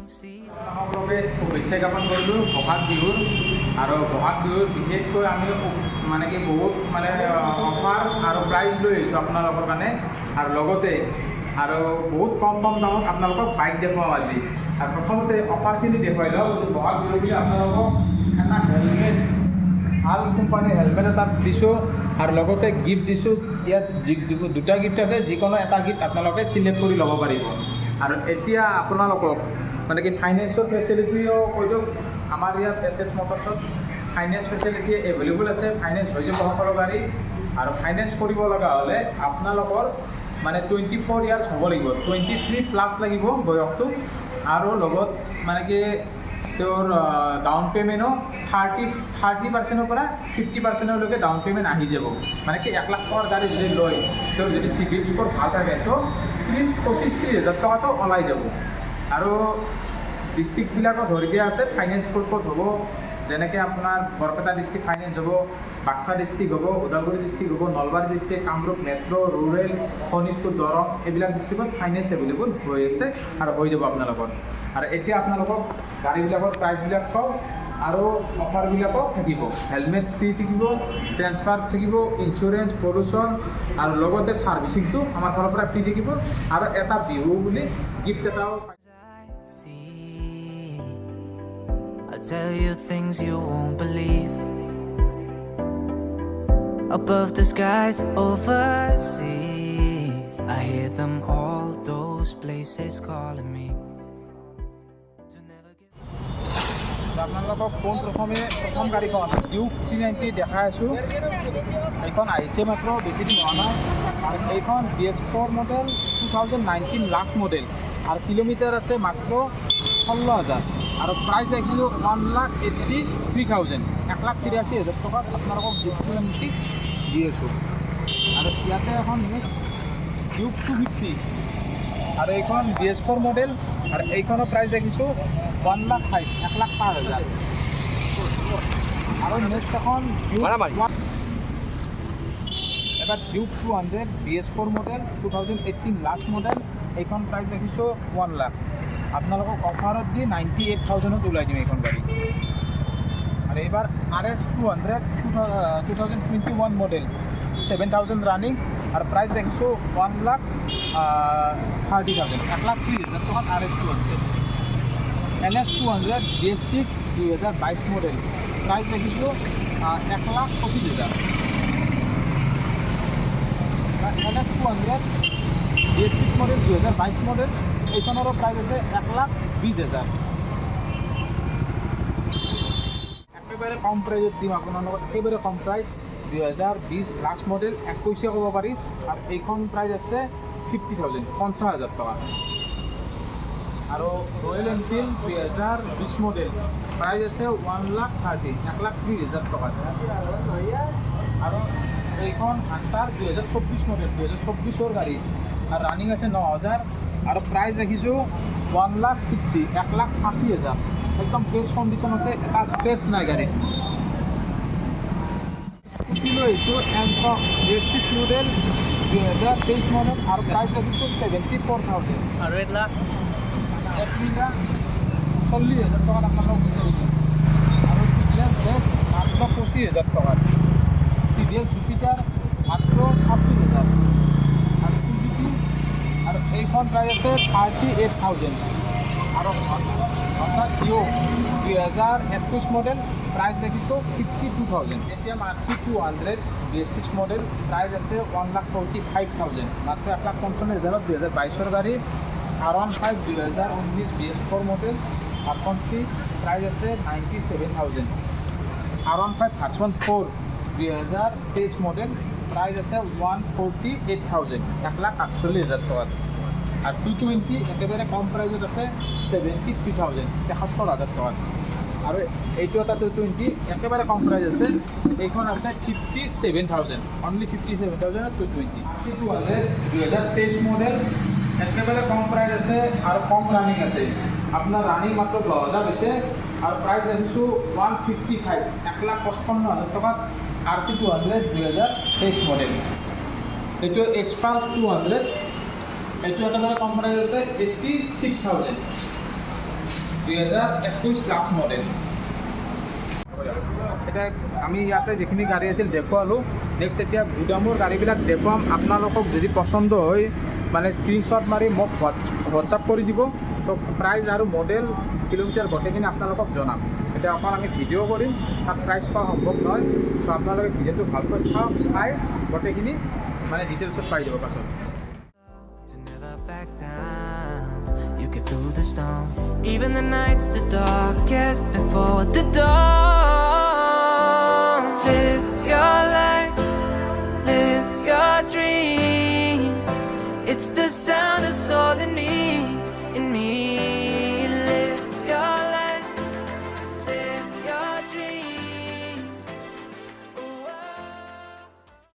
সকলোকে শুভেচ্ছা জ্ঞাপন কৰিলোঁ বহাগ বিহুৰ আৰু বহাগ বিহুৰ বিশেষকৈ আমি মানে কি বহুত মানে অফাৰ আৰু প্ৰাইজ লৈ আহিছোঁ আপোনালোকৰ কাৰণে আৰু লগতে আৰু বহুত কম দামত আপোনালোকক বাইক দেখুৱাম আজি আৰু প্ৰথমতে অফাৰখিনি দেখুৱাই লওঁ যে বহাগ বিহু বুলি আপোনালোকক এটা হেলমেট ভাল কোম্পানীৰ হেলমেট এটা দিছোঁ আৰু লগতে গিফ্ট দিছোঁ। ইয়াত দুটা গিফ্ট আছে, যিকোনো এটা গিফ্ট আপোনালোকে চিলেক্ট কৰি ল'ব পাৰিব। আৰু এতিয়া আপোনালোকক মানে কি ফাইনেন্সৰ ফেচিলিটিও কৈ দিওঁ, আমাৰ ইয়াত এছ মটৰ্ছত ফাইনেন্স ফেচিলিটি এভেইলেবল আছে। ফাইনেন্স হৈ যাব সকলো গাড়ী আৰু ফাইনেন্স কৰিব লগা হ'লে আপোনালোকৰ মানে 24 ইয়াৰ্ছ হ'ব লাগিব, 23+ লাগিব বয়সটো আৰু লগত মানে কি তেওঁৰ ডাউন পে'মেণ্টো 30% পৰা 50%লৈকে ডাউন পে'মেণ্ট আহি যাব। মানে কি 1 লাখ টকাৰ গাড়ী যদি লয়, তেওঁৰ যদি চিভিল স্ক'ৰ ভাল থাকে তো 25-30 হাজাৰ টকাটো ওলাই যাব। আৰু ডিষ্ট্ৰিক্টবিলাকত ধৰি দিয়া আছে ফাইনেন্স ক'ত হ'ব, যেনেকৈ আপোনাৰ বৰপেটা ডিষ্ট্ৰিক্ট ফাইনেন্স হ'ব, বাক্সা ডিষ্ট্ৰিক্ট হ'ব, ওদালগুৰি ডিষ্ট্ৰিক্ট হ'ব, Nalbari district, Kamrup metro', rural, Sonitpur, Darrang, এইবিলাক ডিষ্ট্ৰিক্টত ফাইনেন্স এভেইলেবল হৈ আছে আৰু হৈ যাব আপোনালোকৰ। আৰু এতিয়া আপোনালোকক গাড়ীবিলাকৰ প্ৰাইচবিলাক কওঁ আৰু অফাৰবিলাকো থাকিব। হেলমেট ফ্ৰী থাকিব, ট্ৰেন্সফাৰ থাকিব, ইঞ্চুৰেঞ্চ, পলিউশ্যন আৰু লগতে ছাৰ্ভিচিংটো আমাৰ ফালৰ পৰা ফ্ৰী থাকিব আৰু এটা বিহু বুলি গিফ্ট এটাও। I'll tell you things you won't believe. Above the skies overseas, I hear them all, those places calling me. আপোনালোকক প্ৰথম গাড়ীখন ডিউক 390 দেখাই আছোঁ। এইখন আহিছে মাত্ৰ বেছি দিন হোৱা নাই আৰু এইখন BS4 মডেল 2019 লাষ্ট মডেল আৰু কিলোমিটাৰ আছে মাত্ৰ 16,000 আৰু প্ৰাইচ আহিছিলোঁ 1,83,000, 1,83,000 টকাত আপোনালোকক ডিউক 390 দি আছোঁ। আৰু ইয়াতে এখন ডিউক 250 আৰু এইখন BS4 মডেল আৰু এইখনৰ প্ৰাইচ ৰাখিছোঁ 1,05,000। আৰু নেক্সট এখন এটা Duke 200 BS4 model 2018 last model, এইখন প্ৰাইচ ৰাখিছোঁ 1 লাখ। আপোনালোকক অফাৰত দি 98,000ত ওলাই দিম এইখন গাড়ী। আৰু এইবাৰ RS 200 2021 মডেল 7,000 ৰানিং আৰু প্ৰাইচ ৰাখিছোঁ 1,30,000, 1,30,000 টকাত RS 200। NS 200 BS6 2022 model price ৰাখিছোঁ 1,25,000। NS 200 BS6 মডেল 2022 মডেল, এইখনৰো প্ৰাইচ আছে 1,20,000। একেবাৰে কম প্ৰাইজত দিম আপোনালোকক, একেবাৰে কম প্ৰাইচ 2020 লাষ্ট মডেল 21 ক'ব পাৰি আৰু এইখন প্ৰাইচ আছে 50,000, 50,000 টকা। আৰু ৰয়েল এনফিল্ড 2020 মডেল প্ৰাইচ আছে 1,30,000, 1,30,000 টকাত। আৰু এইখন হান্টাৰ 2024 মডেল 2024ৰ গাড়ী আৰু ৰানিং আছে 9,000 আৰু প্ৰাইচ ৰাখিছোঁ 1,60,000, 1,60,000। একদম ফ্ৰেছ কণ্ডিশ্যন আছে, এটা স্ক্ৰেচ নাই গাড়ীত। স্কুটি লৈ আহিছোঁ এনটৰ্ক BS6 মডেল 2023 মডেল আৰু প্ৰাইচ ৰাখিছোঁ 74,000 আৰু 1,40,000 টকাত আপোনালোকক দিম। আৰু TVS বেষ্ট মাত্ৰ 25,000 টকাত, TVS জুপিটাৰ মাত্ৰ 26,000 আৰু Suzuki আৰু এইখন প্ৰাইচ আছে 38,000 আৰু Honda Dio 2021 মডেল প্ৰাইচ ৰাখিছোঁ 52,000। এতিয়া Maruti 200 BS6 মডেল প্ৰাইচ আছে 1,45,000, মাত্ৰ 1,55,000। 2022ৰ গাড়ী R15 2019 BS4 model version 3 price আছে 97,000। R15 ভাৰ্চন 4 2023 মডেল প্ৰাইচ আছে 1,48,000, 1,48,000 টকাত। আৰু 220 একেবাৰে কম প্ৰাইজত আছে 73,000, 73,000 টকাত। আৰু এইটো এটা 220 একেবাৰে কম প্ৰাইজ আছে, এইখন আছে 57,000, অনলি 57,000 220। 2023 মডেল একেবাৰে কম প্ৰাইজ আছে আৰু কম ৰানিং আছে, আপোনাৰ ৰানিং মাত্ৰ 10,000 হৈছে আৰু প্ৰাইজ ৰাখিছোঁ 155, 1,55,000 টকাত। RC 200 2023 model. এইটো Xpander 200, এইটো একেবাৰে কম প্ৰাইজ আছে 86,000। 2021 লাষ্ট মডেল। এতিয়া আমি ইয়াতে যিখিনি গাড়ী আছিল দেখুৱালোঁ। নেক্সট এতিয়া গুদামৰ গাড়ীবিলাক দেখুৱাম। আপোনালোকক যদি পচন্দ হয় মানে স্ক্ৰীনশ্বট মাৰি মোক হোৱাটছআপ কৰি দিব। তো প্ৰাইচ আৰু মডেল কিলোমিটাৰ গোটেইখিনি আপোনালোকক জনাম। এতিয়া অকল আমি ভিডিঅ' কৰিম, তাত প্ৰাইচ পোৱা সম্ভৱ নহয়। ত' আপোনালোকে ভিডিঅ'টো ভালকৈ চাই গোটেইখিনি মানে ডিটেইলছত পাই যাব পাছত। To never back down, you get through the storm. Even the nights the darkest before the dawn.